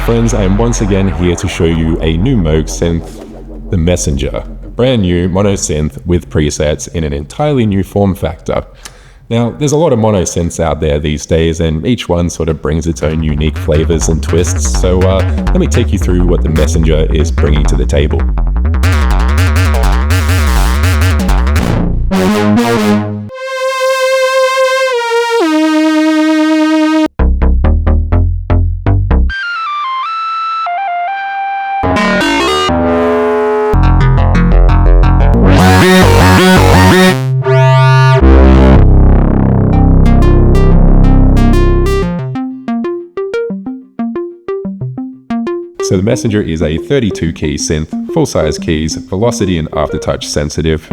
friends, I am once again here to show you a new Moog synth, the Messenger. Brand new mono-synth with presets in an entirely new form factor. Now, there's a lot of mono-synths out there these days, and each one sort of brings its own unique flavors and twists, so let me take you through what the Messenger is bringing to the table. So the Messenger is a 32-key synth, full-size keys, velocity and aftertouch sensitive.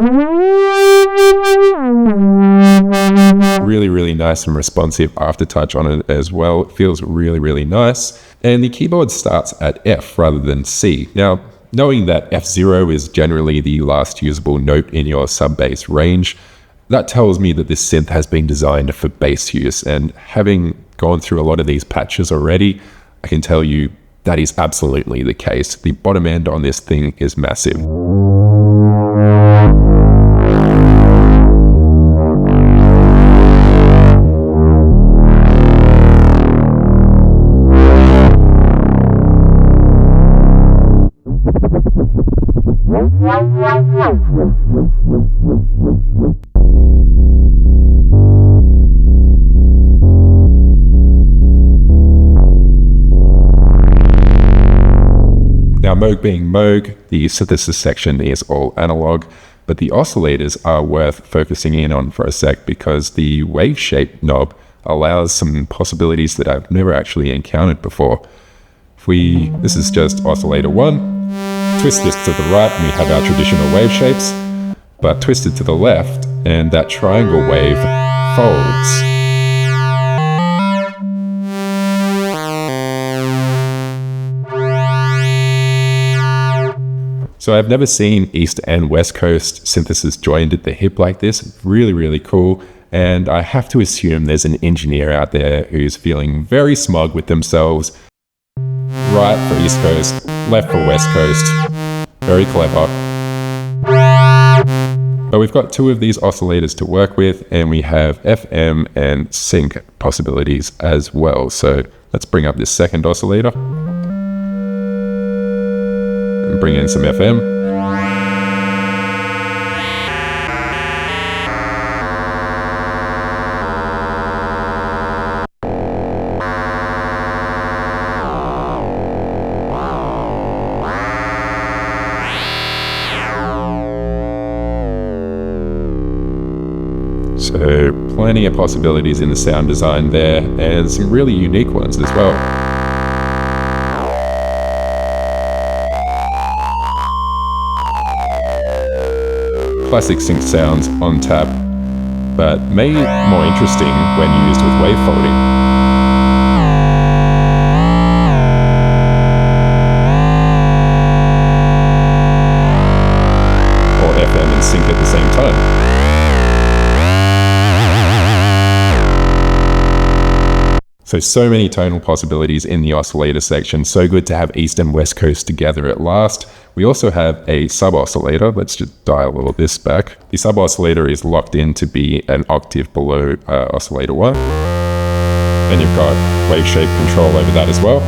Really nice and responsive aftertouch on it as well. It feels really nice. And the keyboard starts at F rather than C. Now, knowing that F0 is generally the last usable note in your sub-bass range, that tells me that this synth has been designed for bass use. And having gone through a lot of these patches already, I can tell you that is absolutely the case. The bottom end on this thing is massive. Now, Moog being Moog, the synthesis section is all analog, but the oscillators are worth focusing in on for a sec because the wave shape knob allows some possibilities that I've never actually encountered before. This is just oscillator 1, twist this to the right and we have our traditional wave shapes, but twist it to the left and that triangle wave folds. So I've never seen East and West Coast synthesis joined at the hip like this. Really cool. And I have to assume there's an engineer out there who's feeling very smug with themselves. Right for East Coast, left for West Coast. Very clever. But we've got two of these oscillators to work with, and we have FM and sync possibilities as well. So let's bring up this second oscillator. Bring in some FM. So plenty of possibilities in the sound design there, and some really unique ones as well. Classic sync sounds on tap, but made more interesting when used with wave folding. Or FM and sync at the same time. So many tonal possibilities in the oscillator section. So good to have East and West Coast together at last. We also have a sub-oscillator. Let's just dial all of this back. The sub-oscillator is locked in to be an octave below oscillator 1. And you've got wave shape control over that as well.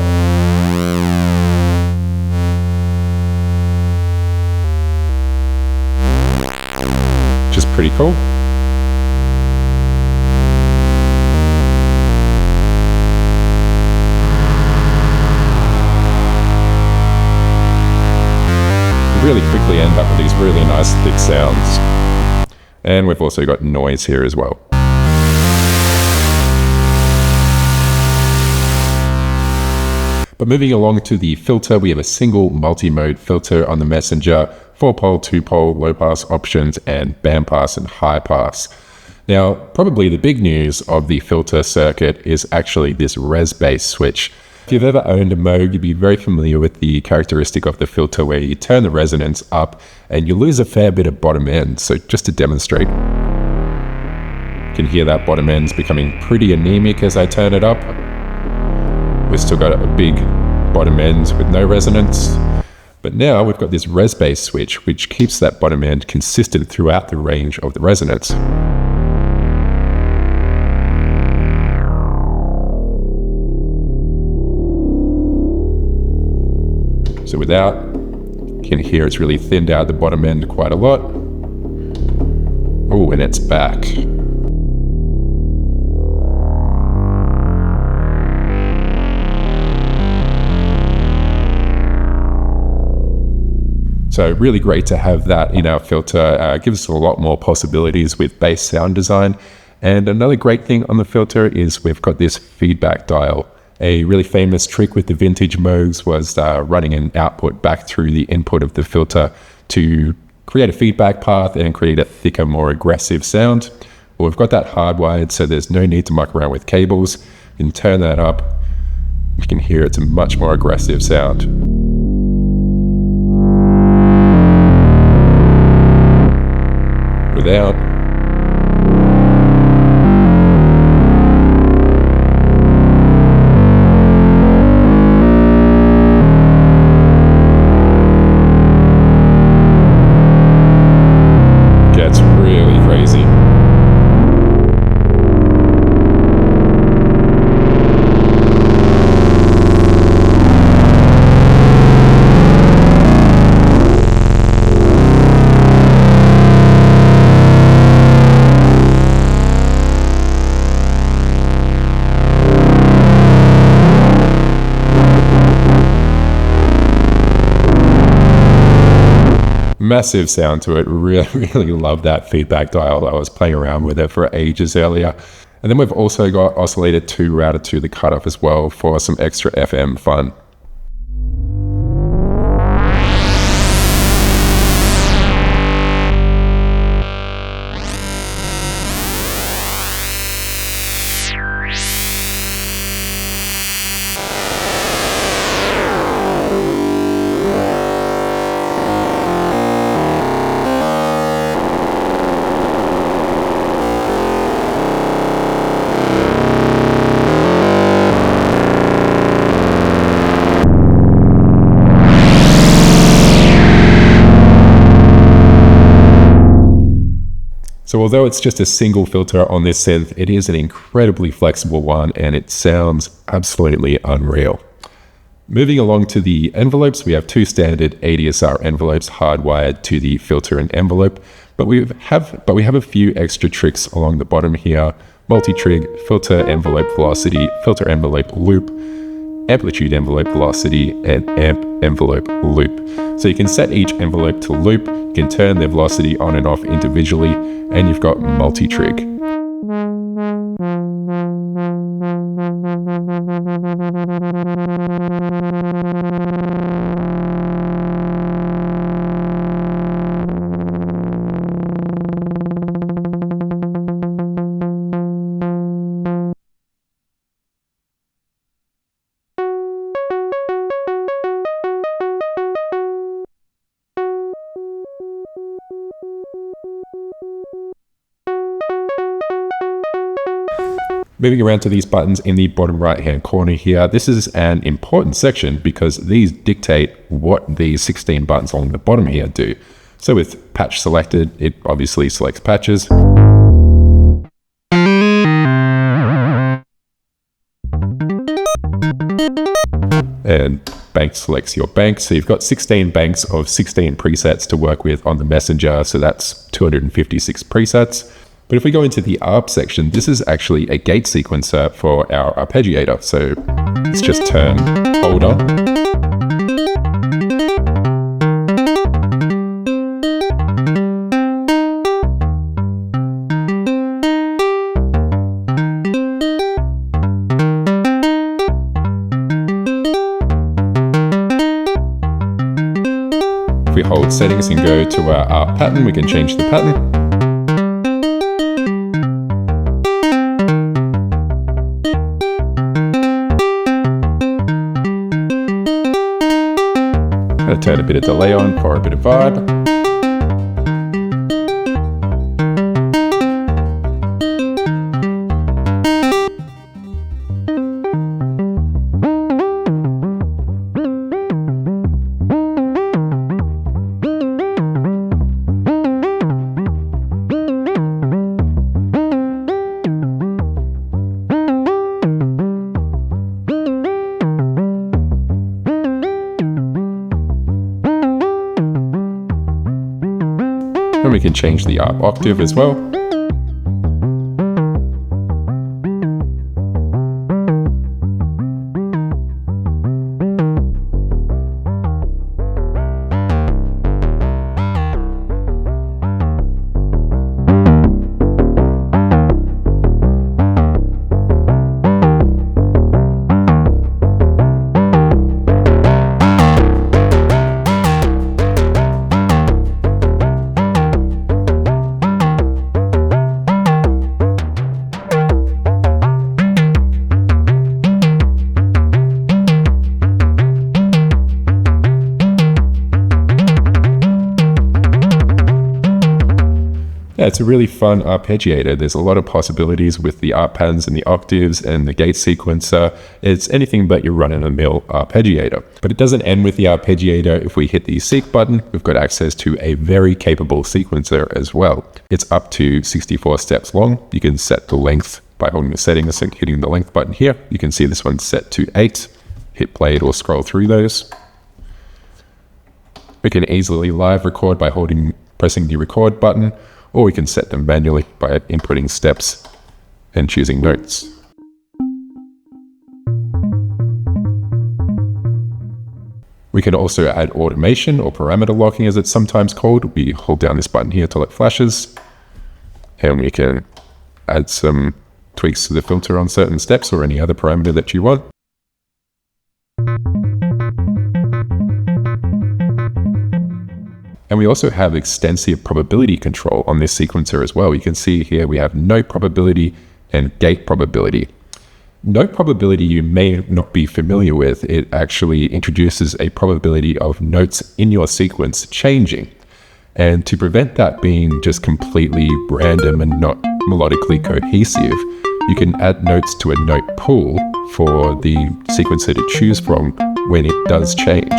Which is pretty cool. Really quickly end up with these really nice thick sounds. And we've also got noise here as well. But moving along to the filter, we have a single multi-mode filter on the Messenger, 4-pole, 2-pole, low-pass options, and bandpass and high-pass. Now, probably the big news of the filter circuit is actually this res bass switch. If you've ever owned a Moog, you'd be very familiar with the characteristic of the filter where you turn the resonance up and you lose a fair bit of bottom end. So just to demonstrate, you can hear that bottom end's becoming pretty anemic as I turn it up. We've still got a big bottom end with no resonance. But now we've got this res bass switch, which keeps that bottom end consistent throughout the range of the resonance. So without, you can hear it's really thinned out the bottom end quite a lot. Oh, and it's back. So really great to have that in our filter. Gives us a lot more possibilities with bass sound design. And another great thing on the filter is we've got this feedback dial. A really famous trick with the vintage Moogs was running an output back through the input of the filter to create a feedback path and create a thicker, more aggressive sound. Well, we've got that hardwired, so there's no need to muck around with cables. You can turn that up. You can hear it's a much more aggressive sound. Without. Gets really crazy. Massive sound to it. Really love that feedback dial. I was playing around with it for ages earlier. And then we've also got Oscillator 2 router to the cutoff as well for some extra FM fun. So although it's just a single filter on this synth, it is an incredibly flexible one and it sounds absolutely unreal. Moving along to the envelopes, we have two standard ADSR envelopes hardwired to the filter and envelope, but we have a few extra tricks along the bottom here. Multi-trig, filter envelope velocity, filter envelope loop, amplitude envelope velocity, and amp envelope loop. So you can set each envelope to loop, you can turn their velocity on and off individually, and you've got multi-trig. Moving around to these buttons in the bottom right hand corner here, this is an important section because these dictate what these 16 buttons along the bottom here do. So with patch selected, it obviously selects patches. And bank selects your bank. So you've got 16 banks of 16 presets to work with on the Messenger. So that's 256 presets. But if we go into the ARP section, this is actually a gate sequencer for our Arpeggiator. So let's just turn hold on. If we hold settings and go to our ARP pattern, we can change the pattern. Turn a bit of delay on for a bit of vibe. we can change the octave as well. Yeah, it's a really fun arpeggiator. There's a lot of possibilities with the arp patterns and the octaves and the gate sequencer. It's anything but your run-of-the-mill arpeggiator. But it doesn't end with the arpeggiator. If we hit the seek button, we've got access to a very capable sequencer as well. It's up to 64 steps long. You can set the length by holding the settings and hitting the length button here. You can see this one's set to 8. Hit play or scroll through those. We can easily live record by pressing the record button, or we can set them manually by inputting steps and choosing notes. We can also add automation or parameter locking, as it's sometimes called. We hold down this button here till it flashes, and we can add some tweaks to the filter on certain steps or any other parameter that you want. And we also have extensive probability control on this sequencer as well. You can see here we have note probability and gate probability. Note probability you may not be familiar with. It actually introduces a probability of notes in your sequence changing. And to prevent that being just completely random and not melodically cohesive, you can add notes to a note pool for the sequencer to choose from when it does change.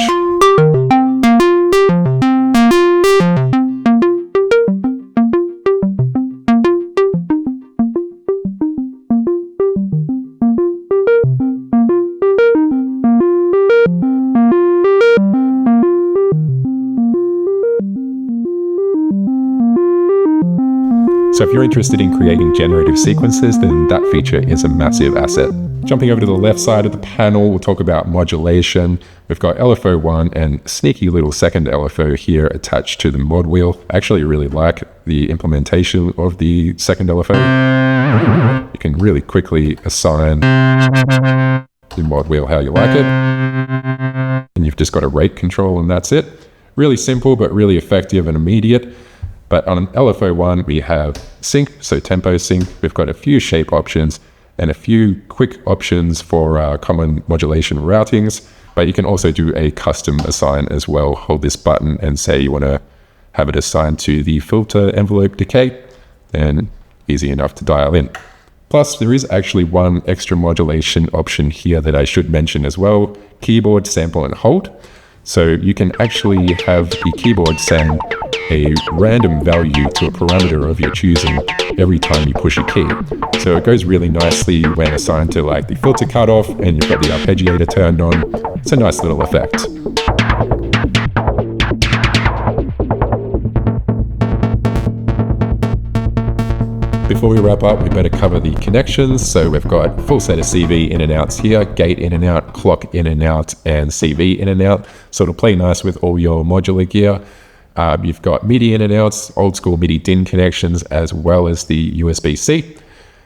So if you're interested in creating generative sequences, then that feature is a massive asset. Jumping over to the left side of the panel, we'll talk about modulation. We've got LFO1 and a sneaky little second LFO here attached to the mod wheel. I actually really like the implementation of the second LFO. You can really quickly assign the mod wheel how you like it. And you've just got a rate control and that's it. Really simple, but really effective and immediate. But on LFO1, we have sync, so tempo sync. We've got a few shape options and a few quick options for common modulation routings. But you can also do a custom assign as well. Hold this button and say you want to have it assigned to the filter envelope decay, then easy enough to dial in. Plus, there is actually one extra modulation option here that I should mention as well, keyboard sample and hold. So you can actually have the keyboard send a random value to a parameter of your choosing every time you push a key. So it goes really nicely when assigned to like the filter cutoff and you've got the arpeggiator turned on. It's a nice little effect. Before we wrap up, we better cover the connections. So we've got full set of CV in and outs here, gate in and out, clock in and out, and CV in and out. So it'll play nice with all your modular gear. You've got MIDI in and outs, old school MIDI DIN connections, as well as the USB-C.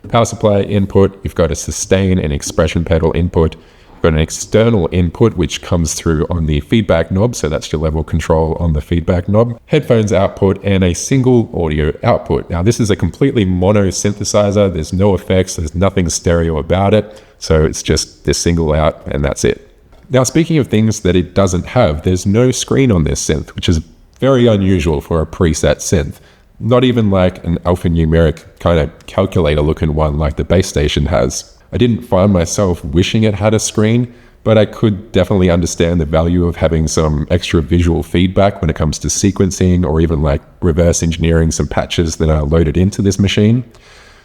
Power supply input, you've got a sustain and expression pedal input. You've got an external input, which comes through on the feedback knob. So that's your level control on the feedback knob. Headphones output and a single audio output. Now this is a completely mono synthesizer. There's no effects. There's nothing stereo about it. So it's just this single out and that's it. Now, speaking of things that it doesn't have, there's no screen on this synth, which is very unusual for a preset synth. Not even like an alphanumeric kind of calculator looking one like the base station has. I didn't find myself wishing it had a screen, but I could definitely understand the value of having some extra visual feedback when it comes to sequencing or even like reverse engineering some patches that are loaded into this machine.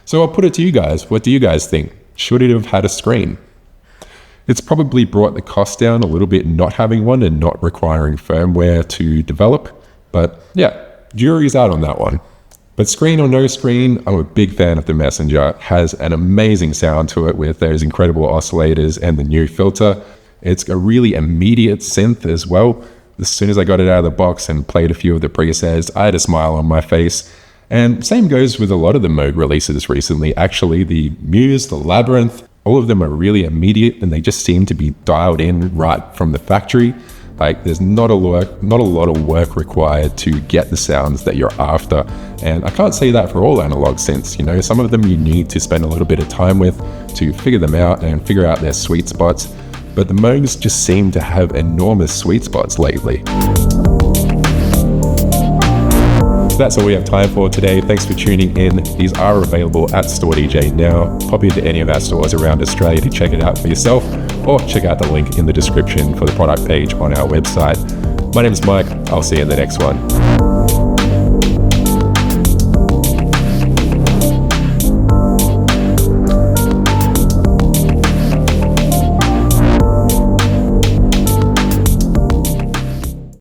So I'll put it to you guys. What do you guys think? Should it have had a screen? It's probably brought the cost down a little bit not having one and not requiring firmware to develop. But yeah, jury's out on that one. But screen or no screen, I'm a big fan of the Messenger. It has an amazing sound to it with those incredible oscillators and the new filter. It's a really immediate synth as well. As soon as I got it out of the box and played a few of the presets, I had a smile on my face. And same goes with a lot of the Moog releases recently. Actually, the Muse, the Labyrinth, all of them are really immediate and they just seem to be dialed in right from the factory. Like there's not a lot of work required to get the sounds that you're after. And I can't say that for all analog synths, you know, some of them you need to spend a little bit of time with to figure them out and figure out their sweet spots. But the Moogs just seem to have enormous sweet spots lately. So that's all we have time for today. Thanks for tuning in. These are available at Store DJ now. Pop into any of our stores around Australia to check it out for yourself, or check out the link in the description for the product page on our website. My name is Mike. I'll see you in the next one.